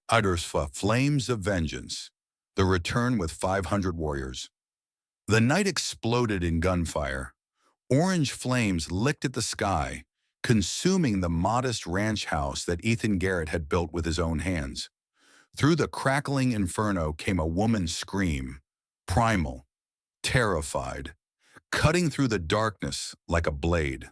utters flames of vengeance. The return with 500 warriors. The night exploded in gunfire. Orange flames licked at the sky, consuming the modest ranch house that Ethan Garrett had built with his own hands. Through the crackling inferno came a woman's scream, primal, terrified, cutting through the darkness like a blade.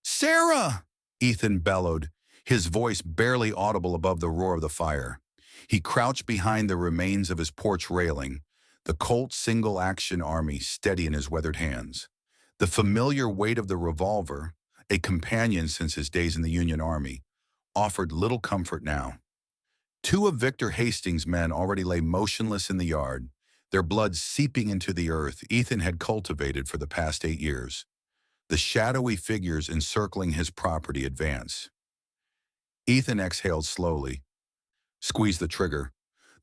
"Sarah!" Ethan bellowed, his voice barely audible above the roar of the fire. He crouched behind the remains of his porch railing, the Colt single-action army steady in his weathered hands. The familiar weight of the revolver, a companion since his days in the Union Army, offered little comfort now. Two of Victor Hastings' men already lay motionless in the yard, their blood seeping into the earth Ethan had cultivated for the past 8 years. The shadowy figures encircling his property advanced. Ethan exhaled slowly, squeezed the trigger.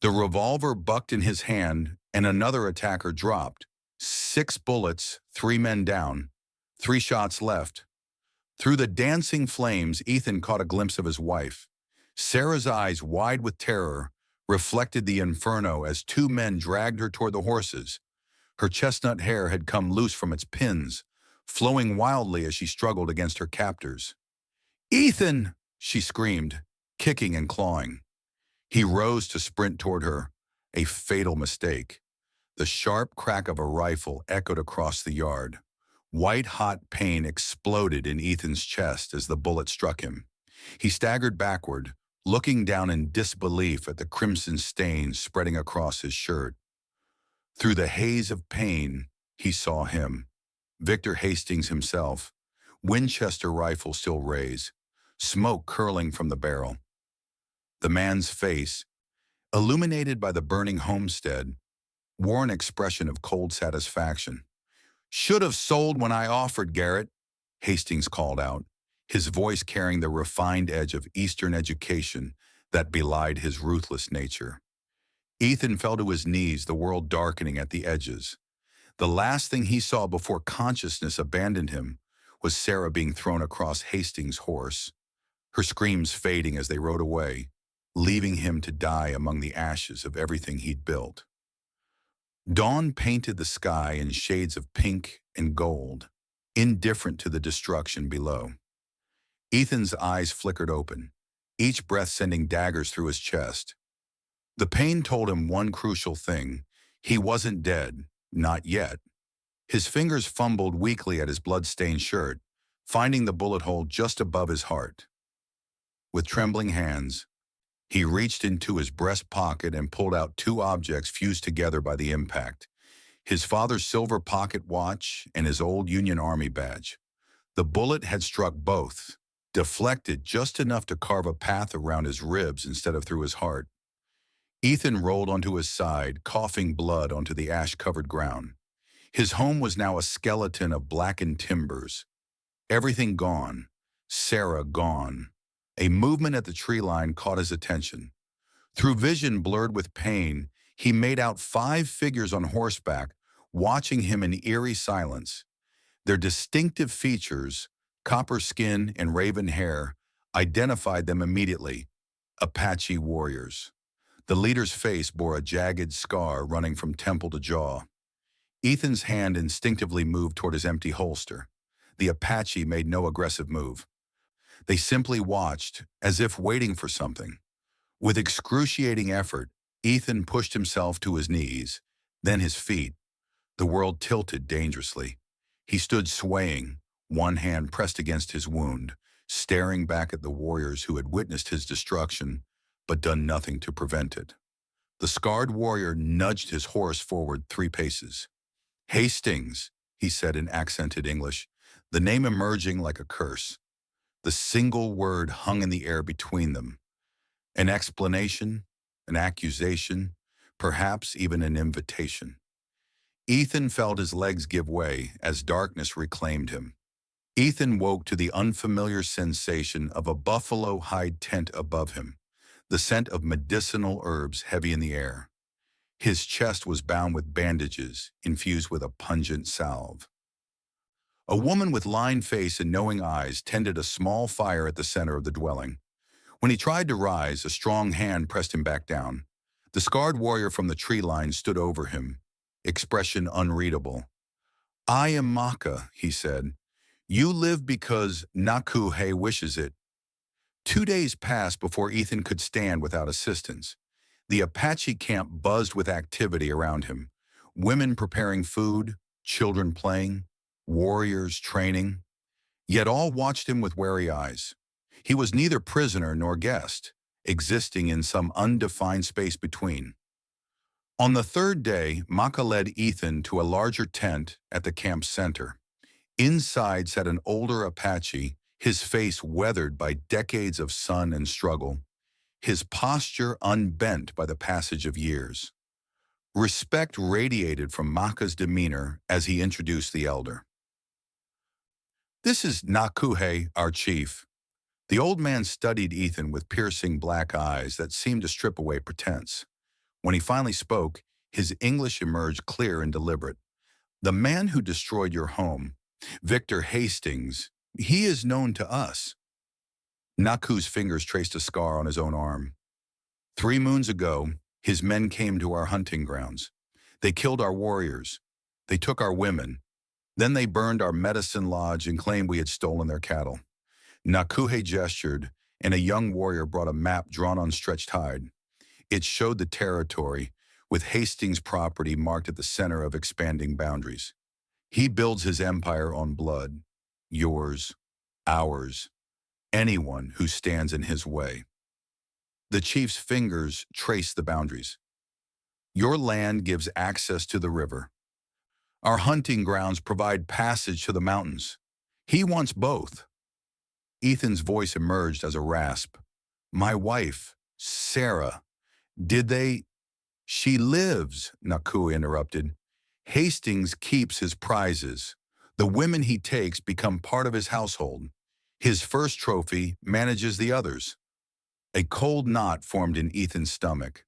The revolver bucked in his hand, and another attacker dropped. 6 bullets, 3 men down, 3 shots left. Through the dancing flames, Ethan caught a glimpse of his wife. Sarah's eyes, wide with terror, reflected the inferno as 2 men dragged her toward the horses. Her chestnut hair had come loose from its pins, flowing wildly as she struggled against her captors. "Ethan!" she screamed, kicking and clawing. He rose to sprint toward her, a fatal mistake. The sharp crack of a rifle echoed across the yard. White-hot pain exploded in Ethan's chest as the bullet struck him. He staggered backward, looking down in disbelief at the crimson stains spreading across his shirt. Through the haze of pain, he saw him, Victor Hastings himself, Winchester rifle still raised, smoke curling from the barrel. The man's face, illuminated by the burning homestead, wore an expression of cold satisfaction. "Should have sold when I offered, Garrett," Hastings called out, his voice carrying the refined edge of Eastern education that belied his ruthless nature. Ethan fell to his knees, the world darkening at the edges. The last thing he saw before consciousness abandoned him was Sarah being thrown across Hastings' horse, her screams fading as they rode away, leaving him to die among the ashes of everything he'd built. Dawn painted the sky in shades of pink and gold, indifferent to the destruction below. Ethan's eyes flickered open, each breath sending daggers through his chest. The pain told him one crucial thing: he wasn't dead, not yet. His fingers fumbled weakly at his blood-stained shirt, finding the bullet hole just above his heart. With trembling hands, he reached into his breast pocket and pulled out 2 objects fused together by the impact: his father's silver pocket watch and his old Union Army badge. The bullet had struck both, deflected just enough to carve a path around his ribs instead of through his heart. Ethan rolled onto his side, coughing blood onto the ash-covered ground. His home was now a skeleton of blackened timbers. Everything gone. Sarah gone. A movement at the tree line caught his attention. Through vision blurred with pain, he made out 5 figures on horseback, watching him in eerie silence. Their distinctive features, copper skin and raven hair, identified them immediately: Apache warriors. The leader's face bore a jagged scar running from temple to jaw. Ethan's hand instinctively moved toward his empty holster. The Apache made no aggressive move. They simply watched, as if waiting for something. With excruciating effort, Ethan pushed himself to his knees, then his feet. The world tilted dangerously. He stood swaying, one hand pressed against his wound, staring back at the warriors who had witnessed his destruction but done nothing to prevent it. The scarred warrior nudged his horse forward 3 paces. "Hastings," he said in accented English, the name emerging like a curse. The single word hung in the air between them. An explanation, an accusation, perhaps even an invitation. Ethan felt his legs give way as darkness reclaimed him. Ethan woke to the unfamiliar sensation of a buffalo hide tent above him, the scent of medicinal herbs heavy in the air. His chest was bound with bandages infused with a pungent salve. A woman with lined face and knowing eyes tended a small fire at the center of the dwelling. When he tried to rise, a strong hand pressed him back down. The scarred warrior from the tree line stood over him, expression unreadable. "I am Maka," he said. "You live because Nakuhe wishes it." 2 days passed before Ethan could stand without assistance. The Apache camp buzzed with activity around him. Women preparing food, children playing, warriors training. Yet all watched him with wary eyes. He was neither prisoner nor guest, existing in some undefined space between. On the third day, Maka led Ethan to a larger tent at the camp's center. Inside sat an older Apache, his face weathered by decades of sun and struggle, his posture unbent by the passage of years. Respect radiated from Maka's demeanor as he introduced the elder. "This is Nakuhe, our chief." The old man studied Ethan with piercing black eyes that seemed to strip away pretense. When he finally spoke, his English emerged clear and deliberate. "The man who destroyed your home, Victor Hastings, he is known to us." Naku's fingers traced a scar on his own arm. "3 moons ago, his men came to our hunting grounds. They killed our warriors. They took our women. Then they burned our medicine lodge and claimed we had stolen their cattle." Nakuhe gestured, and a young warrior brought a map drawn on stretched hide. It showed the territory, with Hastings' property marked at the center of expanding boundaries. "He builds his empire on blood. Yours, ours, anyone who stands in his way." The chief's fingers traced the boundaries. "Your land gives access to the river. Our hunting grounds provide passage to the mountains. He wants both." Ethan's voice emerged as a rasp. "My wife, Sarah, did they—" "She lives," Naku interrupted. "Hastings keeps his prizes. The women he takes become part of his household. His first trophy manages the others." A cold knot formed in Ethan's stomach.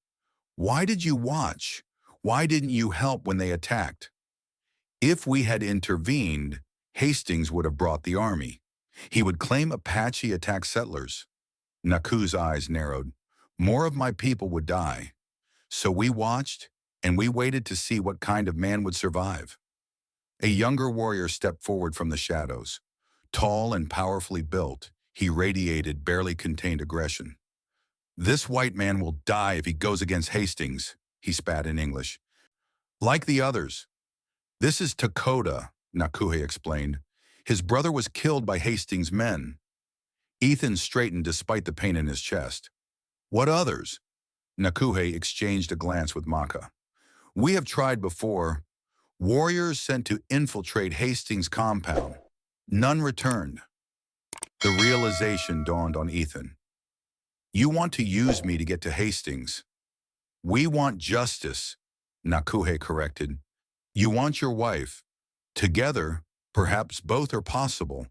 "Why did you watch? Why didn't you help when they attacked?" "If we had intervened, Hastings would have brought the army. He would claim Apache attacked settlers." Naku's eyes narrowed. "More of my people would die. So we watched, and we waited to see what kind of man would survive." A younger warrior stepped forward from the shadows. Tall and powerfully built, he radiated barely contained aggression. "This white man will die if he goes against Hastings," he spat in English. "Like the others." "This is Dakota," Nakuhe explained. "His brother was killed by Hastings' men." Ethan straightened despite the pain in his chest. "What others?" Nakuhe exchanged a glance with Maka. "We have tried before. Warriors sent to infiltrate Hastings' compound. None returned." The realization dawned on Ethan. "You want to use me to get to Hastings." "We want justice," Nakuhe corrected. "You want your wife. Together, perhaps both are possible."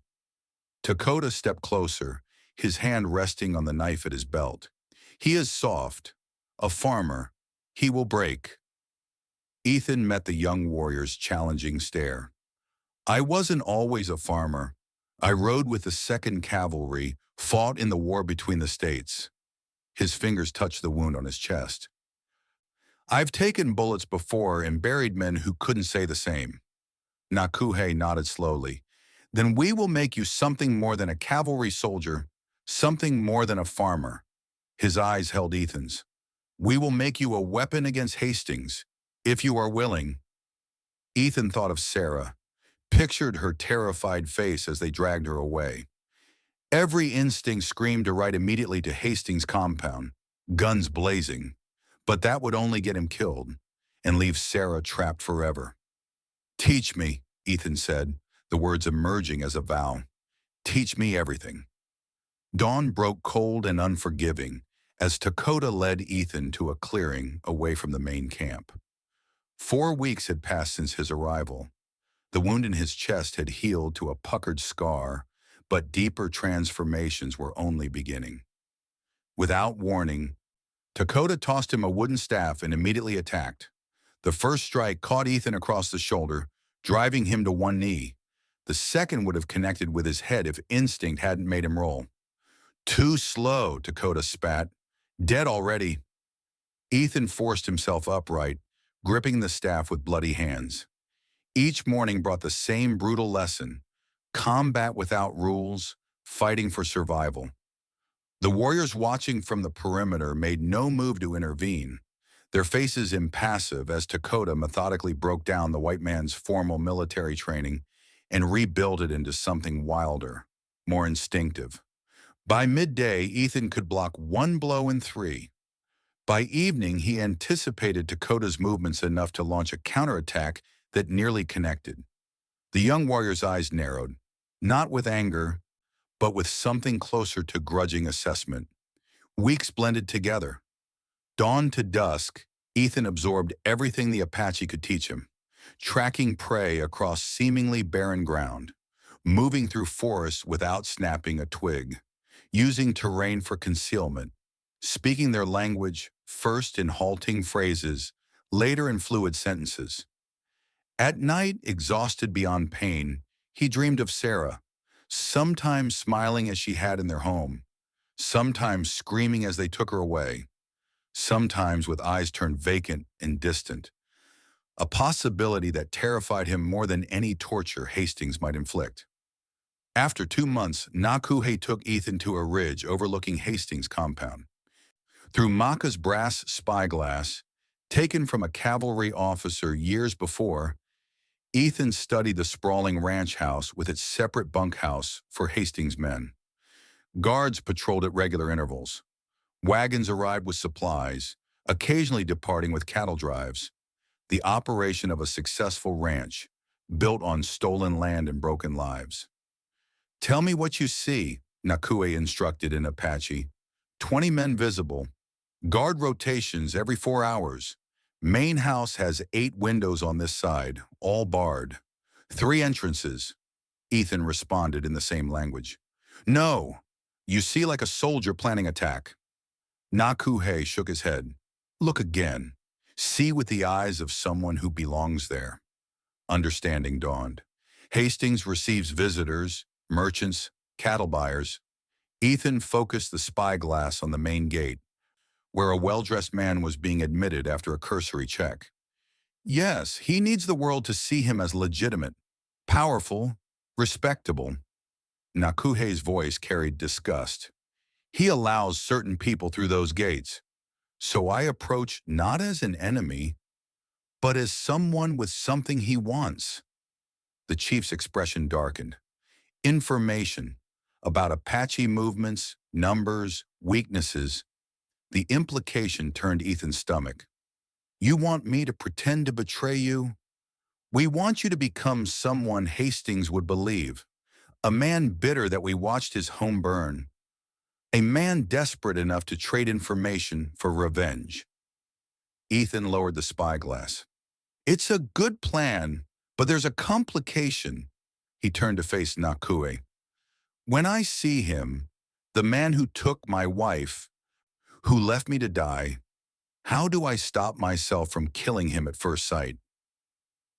Dakota stepped closer, his hand resting on the knife at his belt. "He is soft. A farmer. He will break." Ethan met the young warrior's challenging stare. "I wasn't always a farmer. I rode with the 2nd Cavalry, fought in the war between the states." His fingers touched the wound on his chest. "I've taken bullets before and buried men who couldn't say the same." Nakuhe nodded slowly. "Then we will make you something more than a cavalry soldier, something more than a farmer." His eyes held Ethan's. "We will make you a weapon against Hastings, if you are willing." Ethan thought of Sarah, pictured her terrified face as they dragged her away. Every instinct screamed to ride immediately to Hastings' compound, guns blazing. But that would only get him killed and leave Sarah trapped forever. "Teach me," Ethan said, the words emerging as a vow. "Teach me everything." Dawn broke cold and unforgiving as Dakota led Ethan to a clearing away from the main camp. 4 weeks had passed since his arrival. The wound in his chest had healed to a puckered scar, but deeper transformations were only beginning. Without warning, Dakota tossed him a wooden staff and immediately attacked. The first strike caught Ethan across the shoulder, driving him to one knee. The second would have connected with his head if instinct hadn't made him roll. Too slow, Dakota spat. Dead already. Ethan forced himself upright, gripping the staff with bloody hands. Each morning brought the same brutal lesson: combat without rules, fighting for survival. The warriors watching from the perimeter made no move to intervene, their faces impassive as Dakota methodically broke down the white man's formal military training and rebuilt it into something wilder, more instinctive. By midday, Ethan could block one blow in three. By evening, he anticipated Dakota's movements enough to launch a counterattack that nearly connected. The young warrior's eyes narrowed, not with anger, but with something closer to grudging assessment. Weeks blended together. Dawn to dusk, Ethan absorbed everything the Apache could teach him, tracking prey across seemingly barren ground, moving through forests without snapping a twig, using terrain for concealment, speaking their language first in halting phrases, later in fluid sentences. At night, exhausted beyond pain, he dreamed of Sarah, sometimes smiling as she had in their home, sometimes screaming as they took her away, sometimes with eyes turned vacant and distant, a possibility that terrified him more than any torture Hastings might inflict. After 2 months, Nakuhe took Ethan to a ridge overlooking Hastings' compound. Through Maka's brass spyglass, taken from a cavalry officer years before, Ethan studied the sprawling ranch house with its separate bunkhouse for Hastings' men. Guards patrolled at regular intervals. Wagons arrived with supplies, occasionally departing with cattle drives. The operation of a successful ranch, built on stolen land and broken lives. "Tell me what you see," Nakue instructed in Apache. 20 men visible. Guard rotations every 4 hours. Main house has 8 windows on this side, all barred. 3 entrances. Ethan responded in the same language. "No, you see like a soldier planning attack." Nakuhe shook his head. "Look again. See with the eyes of someone who belongs there." Understanding dawned. Hastings receives visitors, merchants, cattle buyers. Ethan focused the spyglass on the main gate, where a well-dressed man was being admitted after a cursory check. Yes, he needs the world to see him as legitimate, powerful, respectable. Nakuhe's voice carried disgust. He allows certain people through those gates. So I approach not as an enemy, but as someone with something he wants. The chief's expression darkened. Information about Apache movements, numbers, weaknesses. The implication turned Ethan's stomach. "You want me to pretend to betray you? We want you to become someone Hastings would believe. A man bitter that we watched his home burn. A man desperate enough to trade information for revenge." Ethan lowered the spyglass. "It's a good plan, but there's a complication." He turned to face Nakue. "When I see him, the man who took my wife, who left me to die, how do I stop myself from killing him at first sight?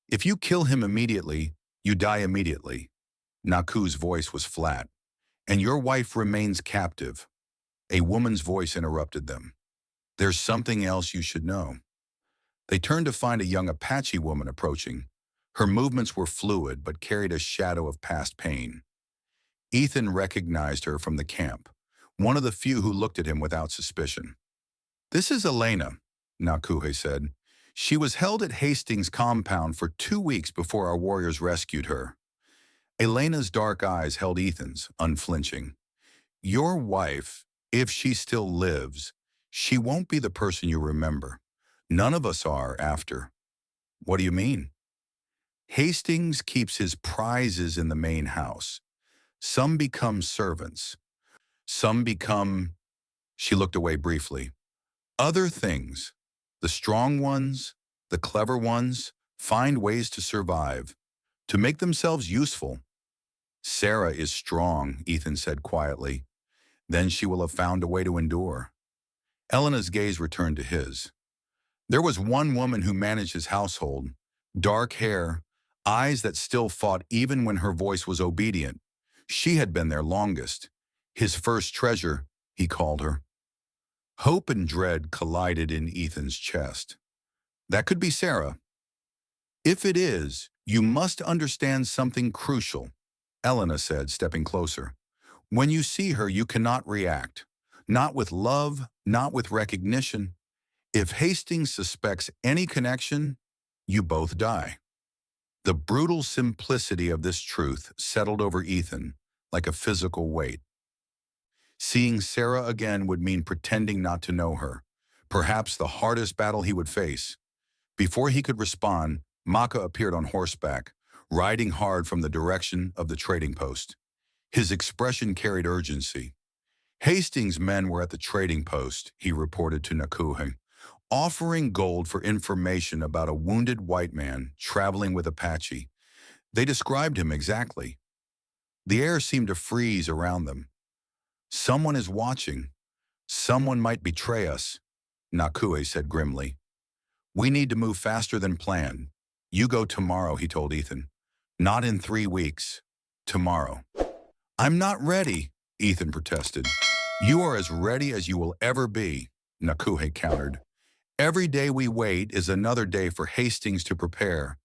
If you kill him immediately, you die immediately." Naku's voice was flat. "And your wife remains captive." A woman's voice interrupted them. "There's something else you should know." They turned to find a young Apache woman approaching. Her movements were fluid but carried a shadow of past pain. Ethan recognized her from the camp, one of the few who looked at him without suspicion. "This is Elena," Nakuhe said. "She was held at Hastings' compound for 2 weeks before our warriors rescued her." Elena's dark eyes held Ethan's, unflinching. "Your wife, if she still lives, she won't be the person you remember. None of us are after." "What do you mean?" "Hastings keeps his prizes in the main house. Some become servants. Some become—" She looked away briefly. "Other things. The strong ones, the clever ones, find ways to survive, to make themselves useful." "Sarah is strong," Ethan said quietly. "Then she will have found a way to endure." Elena's gaze returned to his. "There was one woman who managed his household. Dark hair, eyes that still fought even when her voice was obedient. She had been there longest. His first treasure, he called her. Hope and dread collided in Ethan's chest. That could be Sarah. If it is, you must understand something crucial, Elena said, stepping closer. When you see her, you cannot react. Not with love, not with recognition. If Hastings suspects any connection, you both die. The brutal simplicity of this truth settled over Ethan like a physical weight. Seeing Sarah again would mean pretending not to know her, perhaps the hardest battle he would face. Before he could respond, Maka appeared on horseback, riding hard from the direction of the trading post. His expression carried urgency. Hastings' men were at the trading post, he reported to Nakuhe, offering gold for information about a wounded white man traveling with Apache. They described him exactly. The air seemed to freeze around them. Someone is watching. Someone might betray us, Nakuhe said grimly. We need to move faster than planned. You go tomorrow, he told Ethan. Not in 3 weeks. Tomorrow. I'm not ready, Ethan protested. You are as ready as you will ever be, Nakuhe countered. Every day we wait is another day for Hastings to prepare.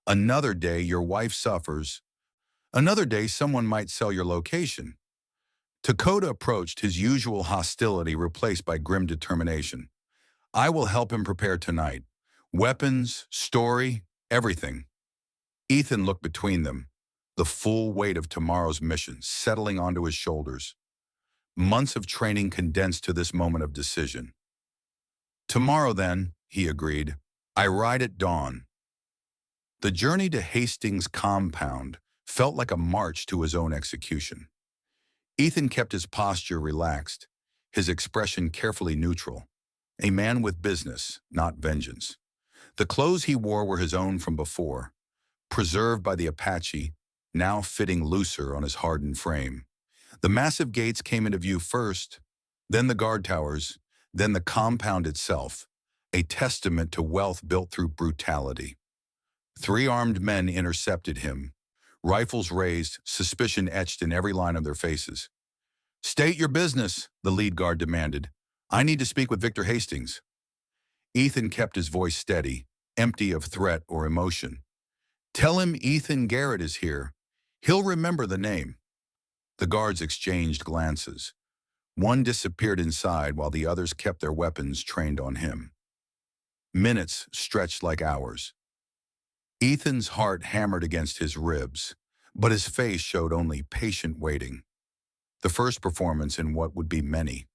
Another day your wife suffers. Another day someone might sell your location. Dakota approached, his usual hostility replaced by grim determination. I will help him prepare tonight. Weapons, story, everything. Ethan looked between them, the full weight of tomorrow's mission settling onto his shoulders. Months of training condensed to this moment of decision. Tomorrow then, he agreed, I ride at dawn. The journey to Hastings' compound felt like a march to his own execution. Ethan kept his posture relaxed, his expression carefully neutral. A man with business, not vengeance. The clothes he wore were his own from before, preserved by the Apache, now fitting looser on his hardened frame. The massive gates came into view first, then the guard towers, then the compound itself, a testament to wealth built through brutality. 3 armed men intercepted him, rifles raised, suspicion etched in every line of their faces. State your business, the lead guard demanded. I need to speak with Victor Hastings. Ethan kept his voice steady, empty of threat or emotion. Tell him Ethan Garrett is here. He'll remember the name. The guards exchanged glances. One disappeared inside while the others kept their weapons trained on him. Minutes stretched like hours. Ethan's heart hammered against his ribs, but his face showed only patient waiting. The first performance in what would be many.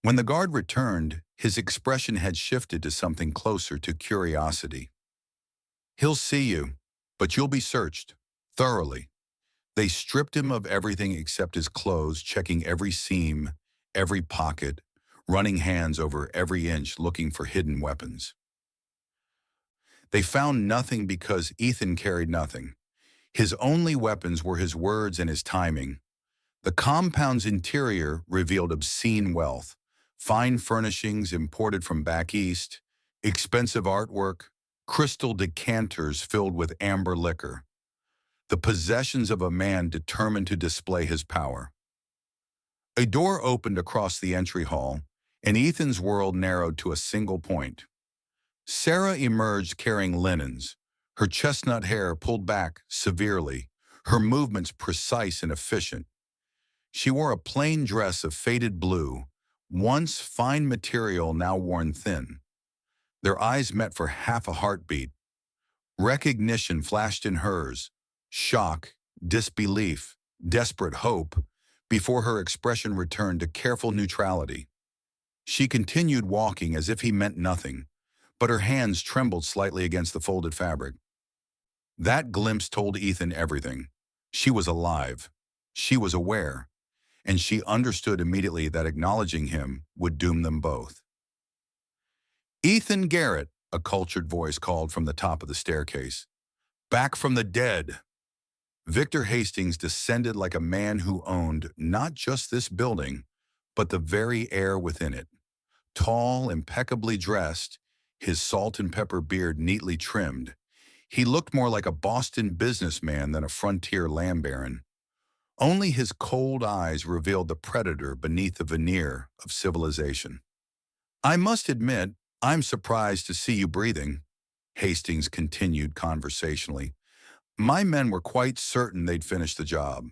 When the guard returned, his expression had shifted to something closer to curiosity. He'll see you, but you'll be searched, thoroughly. They stripped him of everything except his clothes, checking every seam, every pocket, running hands over every inch looking for hidden weapons. They found nothing because Ethan carried nothing. His only weapons were his words and his timing. The compound's interior revealed obscene wealth, fine furnishings imported from back east, expensive artwork, crystal decanters filled with amber liquor. The possessions of a man determined to display his power. A door opened across the entry hall, and Ethan's world narrowed to a single point. Sarah emerged carrying linens, her chestnut hair pulled back severely, her movements precise and efficient. She wore a plain dress of faded blue, once fine material now worn thin. Their eyes met for half a heartbeat. Recognition flashed in hers, shock, disbelief, desperate hope, before her expression returned to careful neutrality. She continued walking as if he meant nothing, but her hands trembled slightly against the folded fabric. That glimpse told Ethan everything. She was alive. She was aware. And she understood immediately that acknowledging him would doom them both. Ethan Garrett, a cultured voice called from the top of the staircase. Back from the dead. Victor Hastings descended like a man who owned not just this building, but the very air within it. Tall, impeccably dressed, his salt and pepper beard neatly trimmed, he looked more like a Boston businessman than a frontier land baron. Only his cold eyes revealed the predator beneath the veneer of civilization. I must admit, I'm surprised to see you breathing, Hastings continued conversationally. My men were quite certain they'd finish the job.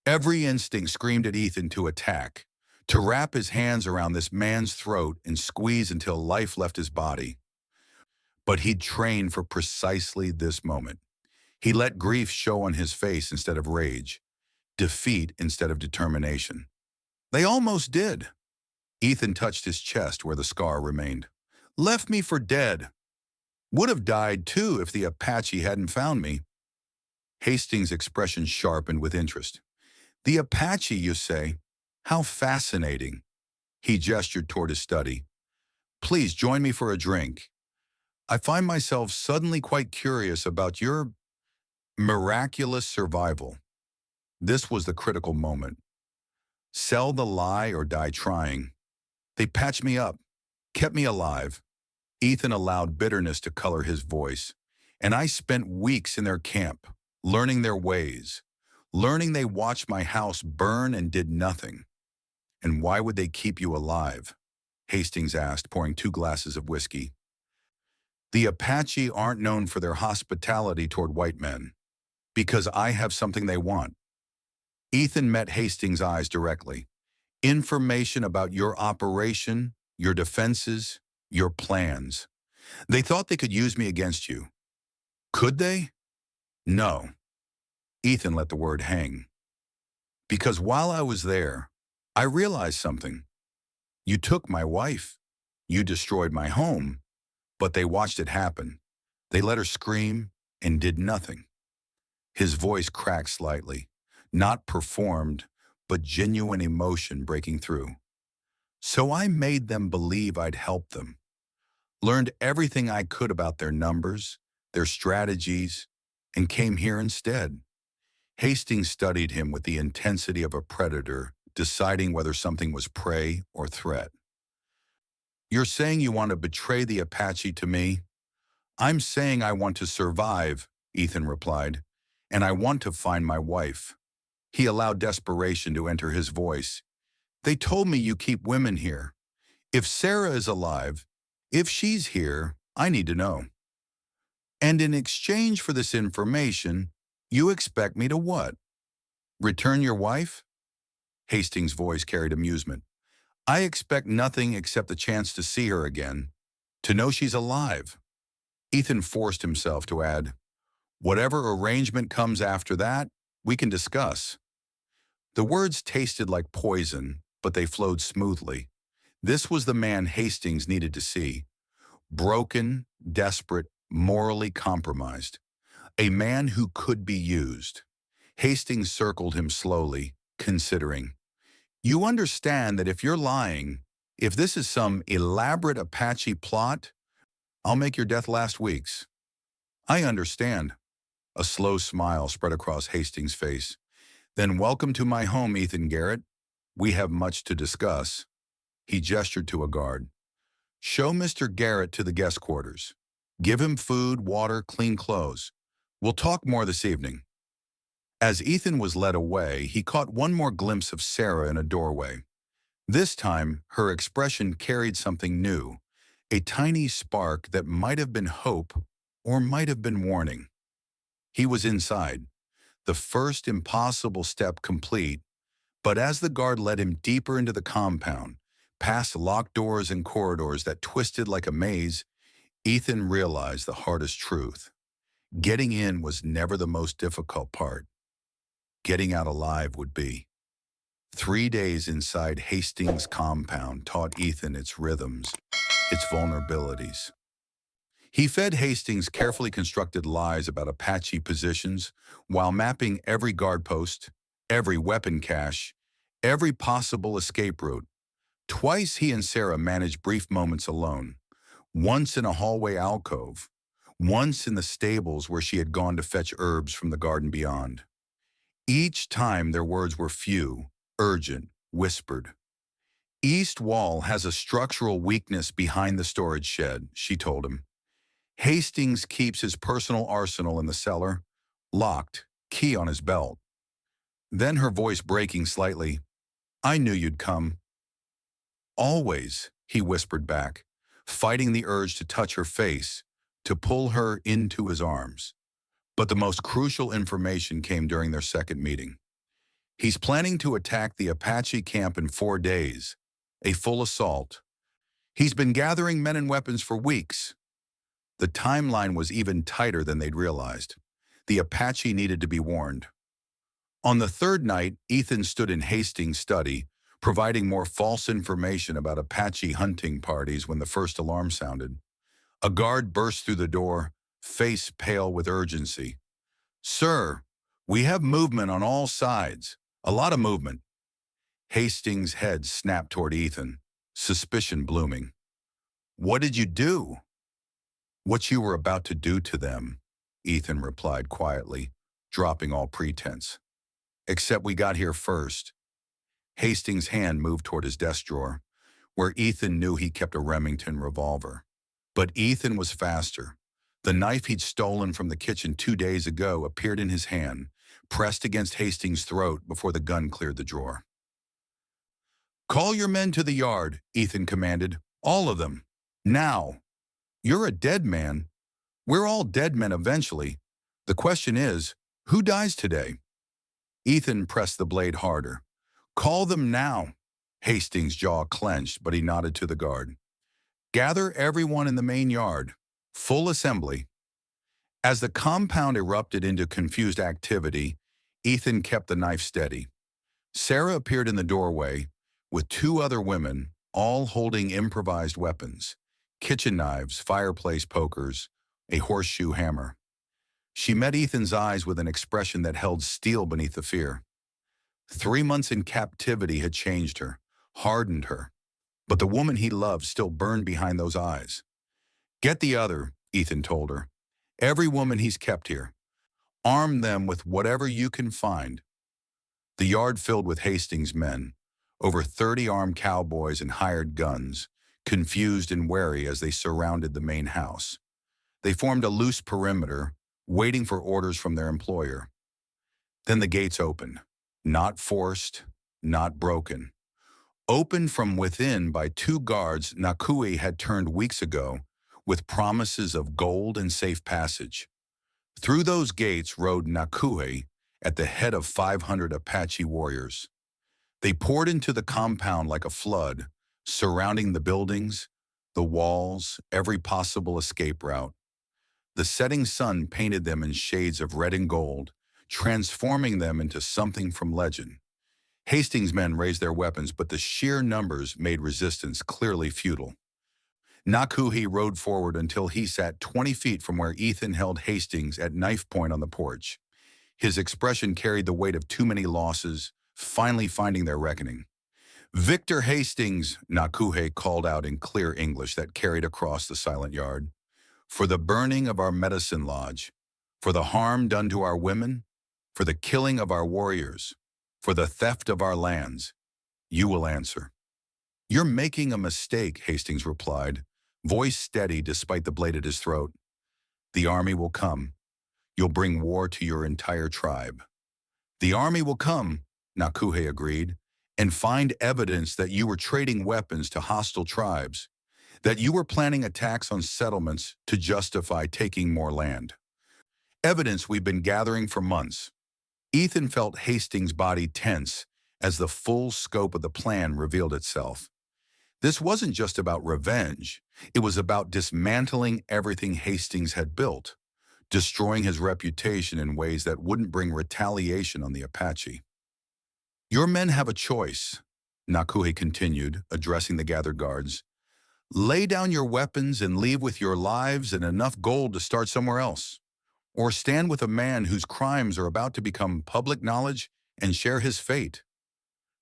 Every instinct screamed at Ethan to attack, to wrap his hands around this man's throat and squeeze until life left his body. But he'd trained for precisely this moment. He let grief show on his face instead of rage, defeat instead of determination. They almost did. Ethan touched his chest where the scar remained. Left me for dead. Would have died too if the Apache hadn't found me. Hastings' expression sharpened with interest. The Apache, you say? How fascinating. He gestured toward his study. Please join me for a drink. I find myself suddenly quite curious about your miraculous survival. This was the critical moment. Sell the lie or die trying. They patched me up, kept me alive. Ethan allowed bitterness to color his voice, and I spent weeks in their camp, learning their ways, learning they watched my house burn and did nothing. And why would they keep you alive? Hastings asked, pouring 2 glasses of whiskey. The Apache aren't known for their hospitality toward white men, because I have something they want. Ethan met Hastings' eyes directly. Information about your operation, your defenses, your plans. They thought they could use me against you. Could they? No. Ethan let the word hang. Because while I was there, I realized something. You took my wife. You destroyed my home. But they watched it happen. They let her scream and did nothing. His voice cracked slightly, not performed, but genuine emotion breaking through. So I made them believe I'd help them. Learned everything I could about their numbers, their strategies, and came here instead. Hastings studied him with the intensity of a predator, deciding whether something was prey or threat. You're saying you want to betray the Apache to me? I'm saying I want to survive, Ethan replied, and I want to find my wife. He allowed desperation to enter his voice. They told me you keep women here. If Sarah is alive, if she's here, I need to know. And in exchange for this information, you expect me to what? Return your wife? Hastings' voice carried amusement. I expect nothing except the chance to see her again, to know she's alive. Ethan forced himself to add, whatever arrangement comes after that, we can discuss. The words tasted like poison, but they flowed smoothly. This was the man Hastings needed to see. Broken, desperate, morally compromised. A man who could be used. Hastings circled him slowly, considering. You understand that if you're lying, if this is some elaborate Apache plot, I'll make your death last weeks. I understand. A slow smile spread across Hastings' face. Then welcome to my home, Ethan Garrett. We have much to discuss. He gestured to a guard. Show Mr. Garrett to the guest quarters. Give him food, water, clean clothes. We'll talk more this evening. As Ethan was led away, he caught one more glimpse of Sarah in a doorway. This time, her expression carried something new, a tiny spark that might have been hope or might have been warning. He was inside, the first impossible step complete, but as the guard led him deeper into the compound, past locked doors and corridors that twisted like a maze, Ethan realized the hardest truth. Getting in was never the most difficult part. Getting out alive would be. 3 days inside Hastings' compound taught Ethan its rhythms, its vulnerabilities. He fed Hastings carefully constructed lies about Apache positions while mapping every guard post, every weapon cache, every possible escape route. Twice he and Sarah managed brief moments alone, once in a hallway alcove, once in the stables where she had gone to fetch herbs from the garden beyond. Each time their words were few, urgent, whispered. East wall has a structural weakness behind the storage shed, she told him. Hastings keeps his personal arsenal in the cellar, locked, key on his belt. Then her voice breaking slightly, "I knew you'd come." "Always," he whispered back, fighting the urge to touch her face, to pull her into his arms. But the most crucial information came during their second meeting. He's planning to attack the Apache camp in 4 days, a full assault. He's been gathering men and weapons for weeks. The timeline was even tighter than they'd realized. The Apache needed to be warned. On the third night, Ethan stood in Hastings' study, providing more false information about Apache hunting parties when the first alarm sounded. A guard burst through the door, face pale with urgency. "Sir, we have movement on all sides. A lot of movement." Hastings' head snapped toward Ethan, suspicion blooming. "What did you do?" "What you were about to do to them," Ethan replied quietly, dropping all pretense. "Except we got here first." Hastings' hand moved toward his desk drawer, where Ethan knew he kept a Remington revolver. But Ethan was faster. The knife he'd stolen from the kitchen 2 days ago appeared in his hand, pressed against Hastings' throat before the gun cleared the drawer. "Call your men to the yard," Ethan commanded. "All of them. Now. You're a dead man. We're all dead men eventually. The question is, who dies today?" Ethan pressed the blade harder. "Call them now." Hastings' jaw clenched, but he nodded to the guard. "Gather everyone in the main yard. Full assembly." As the compound erupted into confused activity, Ethan kept the knife steady. Sarah appeared in the doorway with 2 other women, all holding improvised weapons: kitchen knives, fireplace pokers, a horseshoe hammer. She met Ethan's eyes with an expression that held steel beneath the fear. 3 months in captivity had changed her, hardened her. But the woman he loved still burned behind those eyes. "Get the other," Ethan told her. "Every woman he's kept here. Arm them with whatever you can find." The yard filled with Hastings' men, over 30 armed cowboys and hired guns, confused and wary as they surrounded the main house. They formed a loose perimeter, waiting for orders from their employer. Then the gates opened, not forced, not broken. Opened from within by 2 guards Nakui had turned weeks ago, with promises of gold and safe passage. Through those gates rode Nakui at the head of 500 Apache warriors. They poured into the compound like a flood, surrounding the buildings, the walls, every possible escape route. The setting sun painted them in shades of red and gold, transforming them into something from legend. Hastings' men raised their weapons, but the sheer numbers made resistance clearly futile. Nakuhi rode forward until he sat 20 feet from where Ethan held Hastings at knife point on the porch. His expression carried the weight of too many losses, finally finding their reckoning. "Victor Hastings," Nakuhe called out in clear English that carried across the silent yard, "for the burning of our medicine lodge, for the harm done to our women, for the killing of our warriors, for the theft of our lands, you will answer." "You're making a mistake," Hastings replied, voice steady despite the blade at his throat. "The army will come. You'll bring war to your entire tribe." "The army will come," Nakuhe agreed, "and find evidence that you were trading weapons to hostile tribes, that you were planning attacks on settlements to justify taking more land. Evidence we've been gathering for months." Ethan felt Hastings' body tense as the full scope of the plan revealed itself. This wasn't just about revenge. It was about dismantling everything Hastings had built, destroying his reputation in ways that wouldn't bring retaliation on the Apache. "Your men have a choice," Nakuhe continued, addressing the gathered guards. "Lay down your weapons and leave with your lives and enough gold to start somewhere else. Or stand with a man whose crimes are about to become public knowledge and share his fate."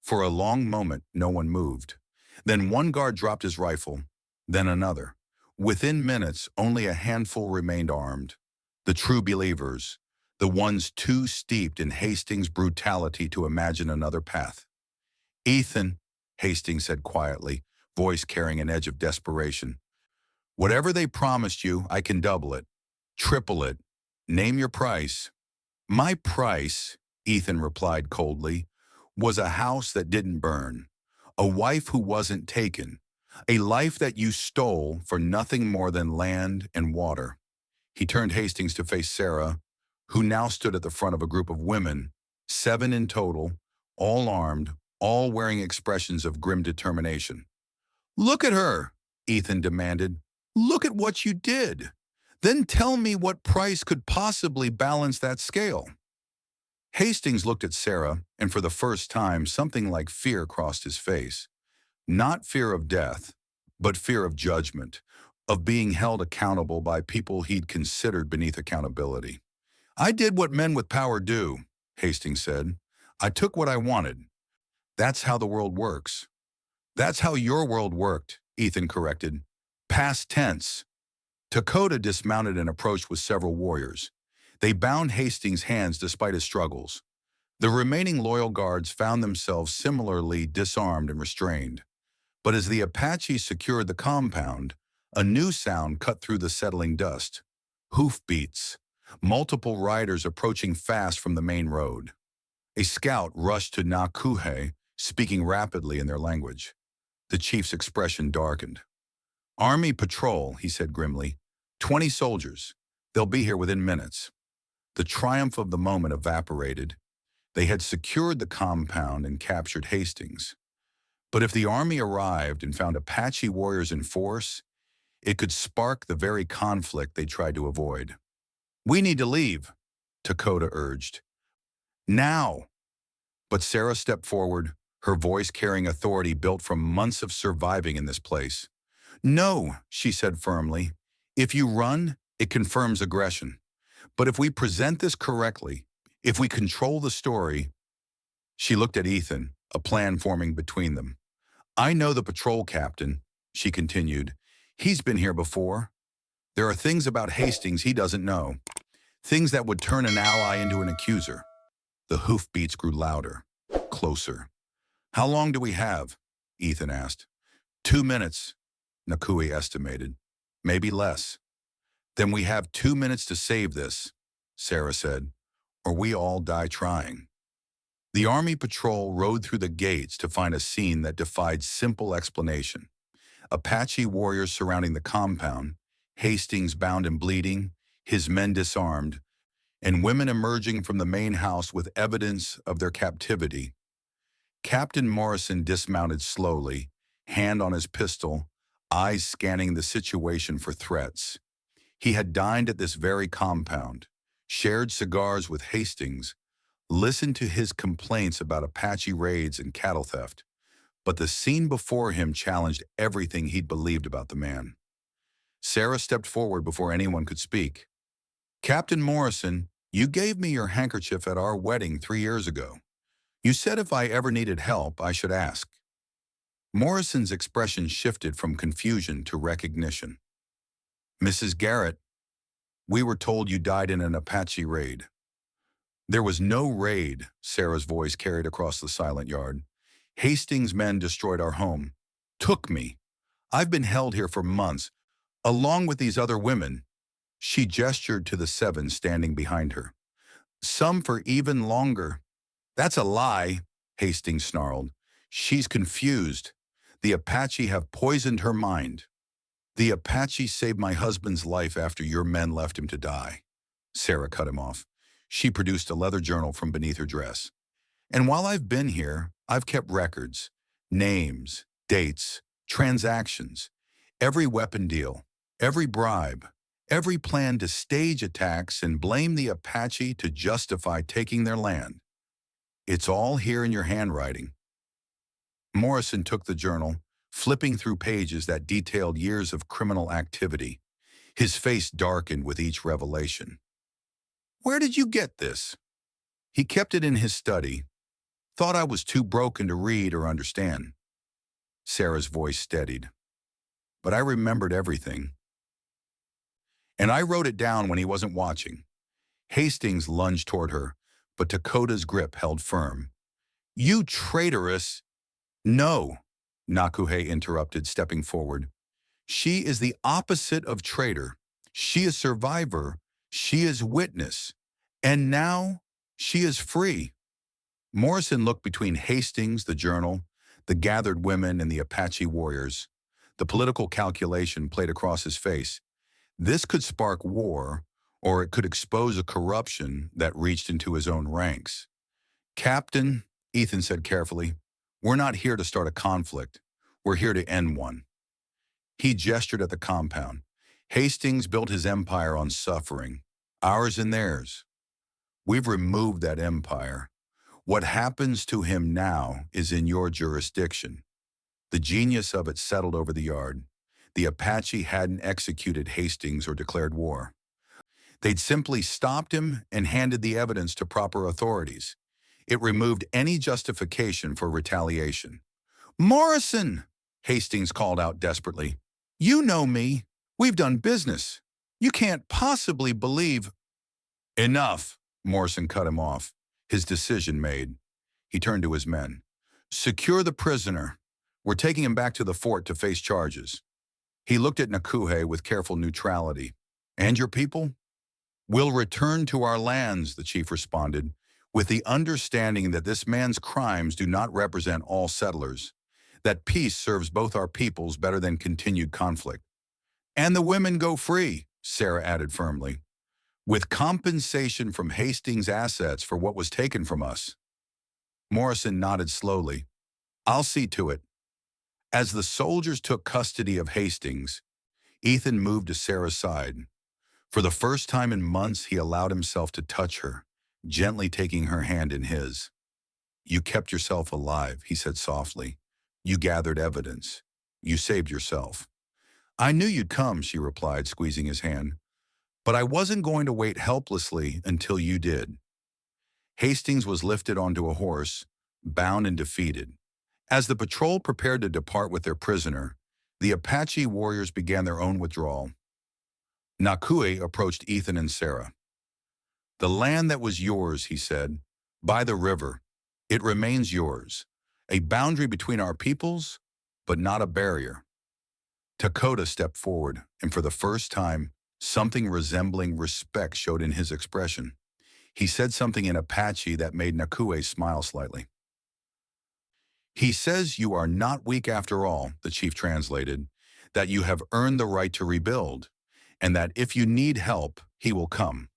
For a long moment, no one moved. Then one guard dropped his rifle, then another. Within minutes, only a handful remained armed. The true believers, the ones too steeped in Hastings' brutality to imagine another path. "Ethan," Hastings said quietly, voice carrying an edge of desperation, "whatever they promised you, I can double it, triple it. Name your price." "My price," Ethan replied coldly, was a house that didn't burn, a wife who wasn't taken, a life that you stole for nothing more than land and water. He turned Hastings to face Sarah, who now stood at the front of a group of women, 7 in total, all armed, all wearing expressions of grim determination. Look at her, Ethan demanded. Look at what you did. Then tell me what price could possibly balance that scale. Hastings looked at Sarah, and for the first time, something like fear crossed his face. Not fear of death, but fear of judgment, of being held accountable by people he'd considered beneath accountability. I did what men with power do, Hastings said. I took what I wanted. That's how the world works. That's how your world worked, Ethan corrected. Past tense. Dakota dismounted and approached with several warriors. They bound Hastings' hands despite his struggles. The remaining loyal guards found themselves similarly disarmed and restrained. But as the Apache secured the compound, a new sound cut through the settling dust. Hoofbeats. Multiple riders approaching fast from the main road. A scout rushed to Nakuhe, speaking rapidly in their language. The chief's expression darkened. Army patrol, he said grimly. 20 soldiers. They'll be here within minutes. The triumph of the moment evaporated. They had secured the compound and captured Hastings. But if the army arrived and found Apache warriors in force, it could spark the very conflict they tried to avoid. We need to leave, Dakota urged. Now! But Sarah stepped forward, her voice carrying authority built from months of surviving in this place. No, she said firmly. If you run, it confirms aggression. But if we present this correctly, if we control the story, she looked at Ethan, a plan forming between them. I know the patrol captain, she continued. He's been here before. There are things about Hastings he doesn't know. Things that would turn an ally into an accuser. The hoofbeats grew louder, closer. How long do we have? Ethan asked. 2 minutes, Nakui estimated. Maybe less. Then we have 2 minutes to save this, Sarah said, or we all die trying. The army patrol rode through the gates to find a scene that defied simple explanation. Apache warriors surrounding the compound, Hastings bound and bleeding, his men disarmed, and women emerging from the main house with evidence of their captivity. Captain Morrison dismounted slowly, hand on his pistol, eyes scanning the situation for threats. He had dined at this very compound, shared cigars with Hastings, listened to his complaints about Apache raids and cattle theft, but the scene before him challenged everything he'd believed about the man. Sarah stepped forward before anyone could speak. Captain Morrison, you gave me your handkerchief at our wedding 3 years ago. You said if I ever needed help, I should ask. Morrison's expression shifted from confusion to recognition. Mrs. Garrett, we were told you died in an Apache raid. There was no raid, Sarah's voice carried across the silent yard. Hastings' men destroyed our home. Took me. I've been held here for months, along with these other women. She gestured to the 7 standing behind her. Some for even longer. That's a lie, Hastings snarled. She's confused. The Apache have poisoned her mind. The Apache saved my husband's life after your men left him to die. Sarah cut him off. She produced a leather journal from beneath her dress. And while I've been here, I've kept records, names, dates, transactions, every weapon deal, every bribe, every plan to stage attacks and blame the Apache to justify taking their land. It's all here in your handwriting. Morrison took the journal, flipping through pages that detailed years of criminal activity. His face darkened with each revelation. Where did you get this? He kept it in his study, thought I was too broken to read or understand. Sarah's voice steadied. But I remembered everything. And I wrote it down when he wasn't watching. Hastings lunged toward her, but Dakota's grip held firm. You traitorous! No, Nakuhe interrupted, stepping forward. She is the opposite of traitor. She is survivor. She is witness. And now she is free. Morrison looked between Hastings, the journal, the gathered women, and the Apache warriors. The political calculation played across his face. This could spark war, or it could expose a corruption that reached into his own ranks. Captain, Ethan said carefully, we're not here to start a conflict. We're here to end one. He gestured at the compound. Hastings built his empire on suffering, ours and theirs. We've removed that empire. What happens to him now is in your jurisdiction. The genius of it settled over the yard. The Apache hadn't executed Hastings or declared war. They'd simply stopped him and handed the evidence to proper authorities. It removed any justification for retaliation. Morrison, Hastings called out desperately. You know me. We've done business. You can't possibly believe. Enough, Morrison cut him off, his decision made. He turned to his men. Secure the prisoner. We're taking him back to the fort to face charges. He looked at Nakuhe with careful neutrality. And your people? We'll return to our lands, the chief responded, with the understanding that this man's crimes do not represent all settlers, that peace serves both our peoples better than continued conflict. And the women go free, Sarah added firmly, with compensation from Hastings' assets for what was taken from us. Morrison nodded slowly. I'll see to it. As the soldiers took custody of Hastings, Ethan moved to Sarah's side. For the first time in months, he allowed himself to touch her, gently taking her hand in his. You kept yourself alive, he said softly. You gathered evidence. You saved yourself. I knew you'd come, she replied, squeezing his hand. But I wasn't going to wait helplessly until you did. Hastings was lifted onto a horse, bound and defeated. As the patrol prepared to depart with their prisoner, the Apache warriors began their own withdrawal. Nakue approached Ethan and Sarah. The land that was yours, he said, by the river, it remains yours, a boundary between our peoples, but not a barrier. Takota stepped forward, and for the first time, something resembling respect showed in his expression. He said something in Apache that made Nakue smile slightly. He says you are not weak after all, the chief translated, that you have earned the right to rebuild, and that if you need help, he will come.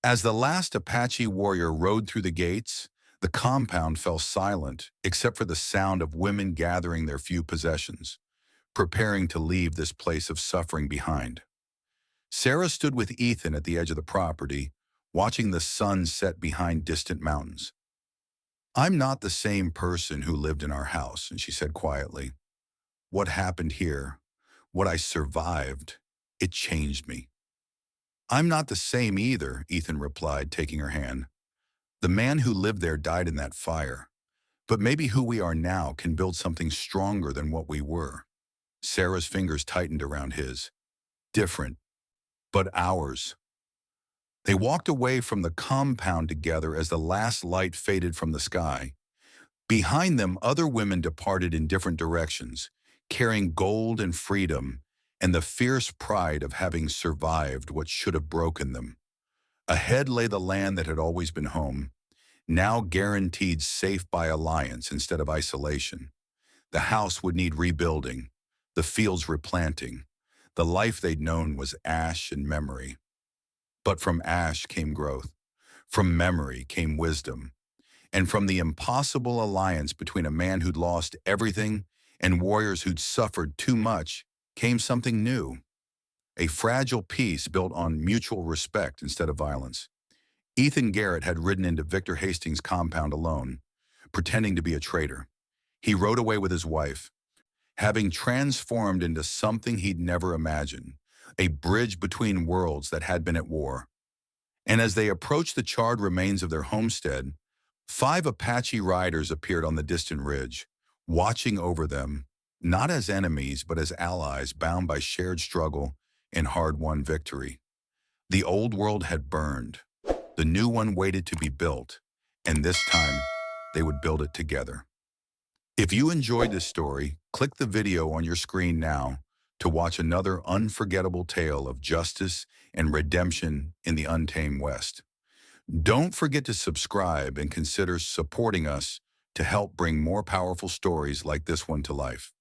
As the last Apache warrior rode through the gates, the compound fell silent except for the sound of women gathering their few possessions, preparing to leave this place of suffering behind. Sarah stood with Ethan at the edge of the property, watching the sun set behind distant mountains. I'm not the same person who lived in our house, and she said quietly. What happened here, what I survived, it changed me. I'm not the same either, Ethan replied, taking her hand. The man who lived there died in that fire, but maybe who we are now can build something stronger than what we were. Sarah's fingers tightened around his. Different, but ours. They walked away from the compound together as the last light faded from the sky. Behind them, other women departed in different directions, carrying gold and freedom and the fierce pride of having survived what should have broken them. Ahead lay the land that had always been home, now guaranteed safe by alliance instead of isolation. The house would need rebuilding, the fields replanting. The life they'd known was ash and memory. But from ash came growth, from memory came wisdom, and from the impossible alliance between a man who'd lost everything and warriors who'd suffered too much came something new, a fragile peace built on mutual respect instead of violence. Ethan Garrett had ridden into Victor Hastings' compound alone, pretending to be a traitor. He rode away with his wife, having transformed into something he'd never imagined, a bridge between worlds that had been at war. And as they approached the charred remains of their homestead, 5 Apache riders appeared on the distant ridge, watching over them, not as enemies but as allies bound by shared struggle and hard-won victory. The old world had burned. The new one waited to be built, and this time they would build it together. If you enjoyed this story, click the video on your screen now to watch another unforgettable tale of justice and redemption in the untamed West. Don't forget to subscribe and consider supporting us to help bring more powerful stories like this one to life.